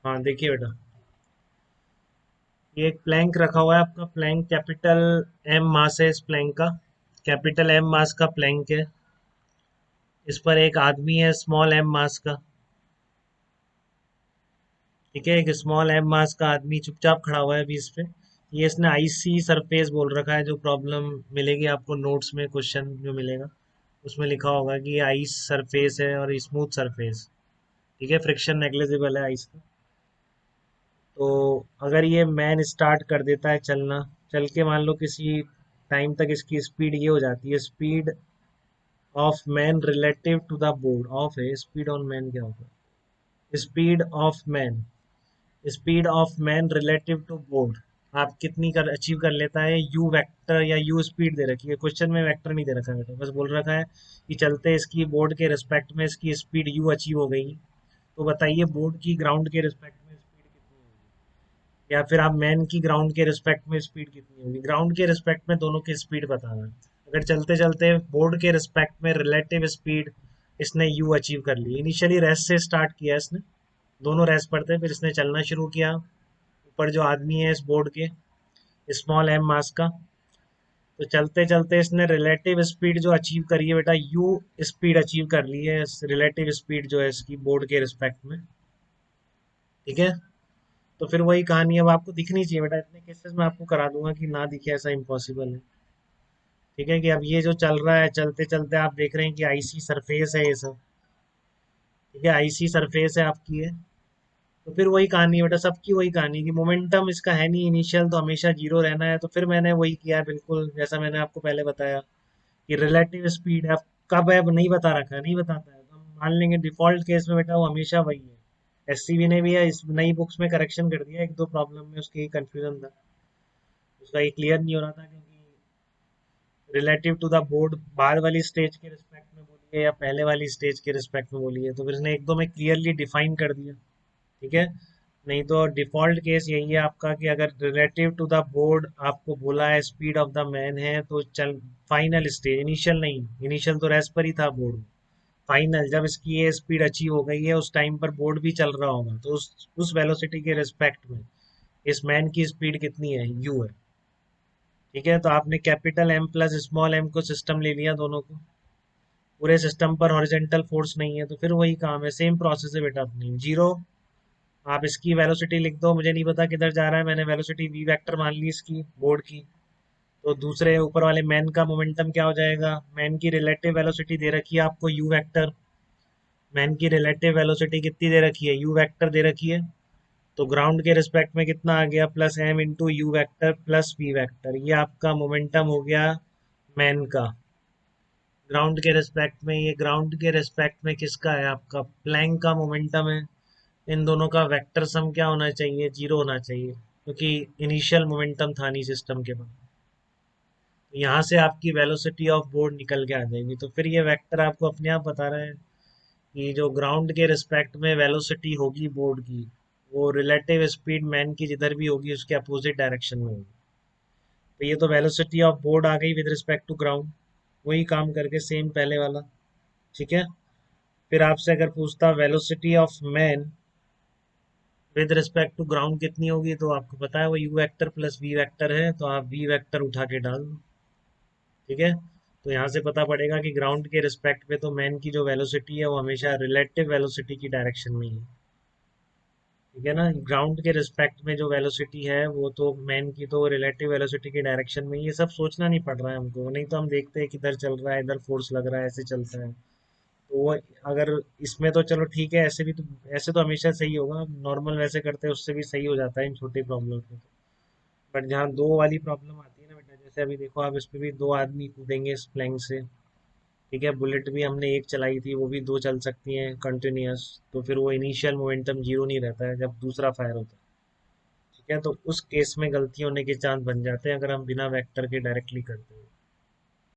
हाँ देखिए बेटा, ये एक प्लैंक रखा हुआ है आपका। प्लैंक कैपिटल एम मास है इस प्लैंक का। कैपिटल एम मास का प्लैंक है। इस पर एक आदमी है स्मॉल एम मास का। ठीक है, एक स्मॉल एम मास का आदमी चुपचाप खड़ा हुआ है अभी इस पे। ये इसने आईसी सरफेस बोल रखा है। जो प्रॉब्लम मिलेगी आपको नोट्स में, क्वेश्चन जो मिलेगा उसमें लिखा होगा कि ये आइस सरफेस है और स्मूथ सरफेस। ठीक है, फ्रिक्शन नेग्लिजिबल है आइस का। तो अगर ये मैन स्टार्ट कर देता है चलना, चल के मान लो किसी टाइम तक इसकी स्पीड ये हो जाती है, speed of man relative to the board. Off है, स्पीड ऑन मैन क्या होगा? Speed of man, speed of man relative to board आप कितनी कर अचीव कर लेता है? यू वेक्टर या यू स्पीड दे रखी है क्वेश्चन में, वेक्टर नहीं दे रखा है बेटा, बस बोल रखा है कि चलते इसकी बोर्ड के रिस्पेक्ट में इसकी स्पीड यू अचीव हो गई। तो बताइए बोर्ड की ग्राउंड के रिस्पेक्ट में स्पीड कितनी होगी, या फिर आप मैन की ग्राउंड के रिस्पेक्ट में स्पीड कितनी होगी? ग्राउंड के रिस्पेक्ट में दोनों की स्पीड बताना है। अगर चलते चलते बोर्ड के रिस्पेक्ट में रिलेटिव स्पीड इसने यू अचीव कर ली, इनिशियली रेस्ट से स्टार्ट किया इसने, दोनों रेस्ट पढ़ते हैं, फिर इसने चलना शुरू किया। ऊपर जो आदमी है इस बोर्ड के, स्मॉल एम मास का, तो चलते चलते इसने रिलेटिव स्पीड जो अचीव करी है बेटा, यू स्पीड अचीव कर ली है। रिलेटिव स्पीड जो है इसकी बोर्ड के रिस्पेक्ट में। ठीक है, तो फिर वही कहानी अब आपको दिखनी चाहिए बेटा। इतने केसेस में आपको करा दूंगा कि ना दिखे ऐसा इम्पॉसिबल है। ठीक है, कि अब ये जो चल रहा है, चलते चलते आप देख रहे हैं कि आईसी सरफेस है ये सब। ठीक है, आईसी सरफेस है आपकी है। तो फिर वही कहानी है बेटा, सबकी वही कहानी कि मोमेंटम इसका है नहीं इनिशियल, तो हमेशा जीरो रहना है। तो फिर मैंने वही किया है बिल्कुल जैसा मैंने आपको पहले बताया कि रिलेटिव स्पीड है। अब कब है अब नहीं बता रखा है, नहीं बताता है, तो हम मान लेंगे डिफॉल्ट केस में बेटा वो हमेशा वही है। एससीबी ने भी है इस नई बुक्स में करेक्शन कर दिया, एक दो प्रॉब्लम में उसकी कंफ्यूजन था, उसका ये क्लियर नहीं हो रहा था क्योंकि रिलेटिव टू द बोर्ड बाद वाली स्टेज के रिस्पेक्ट में बोलिए या पहले वाली स्टेज के रिस्पेक्ट में बोलिए, तो फिर इसने एक दो में क्लियरली डिफाइन कर दिया। ठीक है, नहीं तो डिफॉल्ट केस यही है आपका कि अगर रिलेटिव टू द बोर्ड आपको बोला है स्पीड ऑफ द मैन है, तो चल फाइनल स्टेज, इनिशियल नहीं, इनिशियल तो रेस्ट पर ही था बोर्ड। फाइनल जब इसकी ये स्पीड अचीव हो गई है उस टाइम पर बोर्ड भी चल रहा होगा, तो उस वेलोसिटी के रिस्पेक्ट में इस मैन की स्पीड कितनी है? यू है। ठीक है, तो आपने capital M plus small m को सिस्टम ले लिया दोनों को। पूरे सिस्टम पर हॉरिजेंटल फोर्स नहीं है, तो फिर वही काम है, सेम प्रोसेस है बेटा अपनी। जीरो, आप इसकी वेलोसिटी लिख दो, मुझे नहीं पता किधर जा रहा है, मैंने वेलोसिटी वी वेक्टर मान ली इसकी बोर्ड की। तो दूसरे ऊपर वाले मैन का मोमेंटम क्या हो जाएगा? मैन की रिलेटिव वेलोसिटी दे रखी है आपको यू वेक्टर। मैन की रिलेटिव वेलोसिटी कितनी दे रखी है? यू वेक्टर दे रखी है। तो ग्राउंड के रिस्पेक्ट में कितना आ गया? Plus m into u vector plus v vector, ये आपका मोमेंटम हो गया मैन का। ग्राउंड के रिस्पेक्ट में, ये ग्राउंड के रिस्पेक्ट में किसका है? आपका प्लैंक का मोमेंटम है। इन दोनों का वेक्टर सम क्या होना चाहिए? जीरो होना चाहिए, क्योंकि इनिशियल मोमेंटम था नहीं सिस्टम के पास। यहाँ से आपकी वेलोसिटी ऑफ बोर्ड निकल के आ जाएगी। तो फिर ये वेक्टर आपको अपने आप बता रहा है कि जो ग्राउंड के रिस्पेक्ट में वेलोसिटी होगी बोर्ड की, वो रिलेटिव स्पीड मैन की जिधर भी होगी उसके अपोजिट डायरेक्शन में होगी। तो ये तो वेलोसिटी ऑफ बोर्ड आ गई विद रिस्पेक्ट टू ग्राउंड, वही काम करके सेम पहले वाला। ठीक है, फिर आपसे अगर पूछता velocity of man with respect to ground कितनी होगी, तो आपको पता है वो u vector plus v vector है, तो आप वी वेक्टर उठा के डाल दो। ठीक है, तो यहाँ से पता पड़ेगा कि ग्राउंड के रिस्पेक्ट में तो मैन की जो वेलोसिटी है वो हमेशा रिलेटिव वेलोसिटी की डायरेक्शन में ही है। ठीक है ना, ग्राउंड के रिस्पेक्ट में जो वेलोसिटी है वो तो मैन की तो रिलेटिव वेलोसिटी की डायरेक्शन में, ये सब सोचना नहीं पड़ रहा है हमको, नहीं तो हम देखते हैं किधर चल रहा है, इधर फोर्स लग रहा है, ऐसे चलता है। तो वो अगर इसमें तो चलो ठीक है, ऐसे भी तो, ऐसे तो हमेशा सही होगा, नॉर्मल वैसे करते हैं उससे भी सही हो जाता है इन छोटी प्रॉब्लम में। बट जहाँ दो वाली प्रॉब्लम आती है ना बेटा, जैसे अभी देखो आप इस पे भी दो आदमी कूदेंगे इस प्लैंक से। ठीक है, बुलेट भी हमने एक चलाई थी, वो भी दो चल सकती हैं कंटिन्यूअस, तो फिर वो इनिशियल मोमेंटम जीरो नहीं रहता है जब दूसरा फायर होता है। ठीक है, तो उस केस में गलती होने के चांस बन जाते हैं अगर हम बिना वेक्टर के डायरेक्टली करते हैं।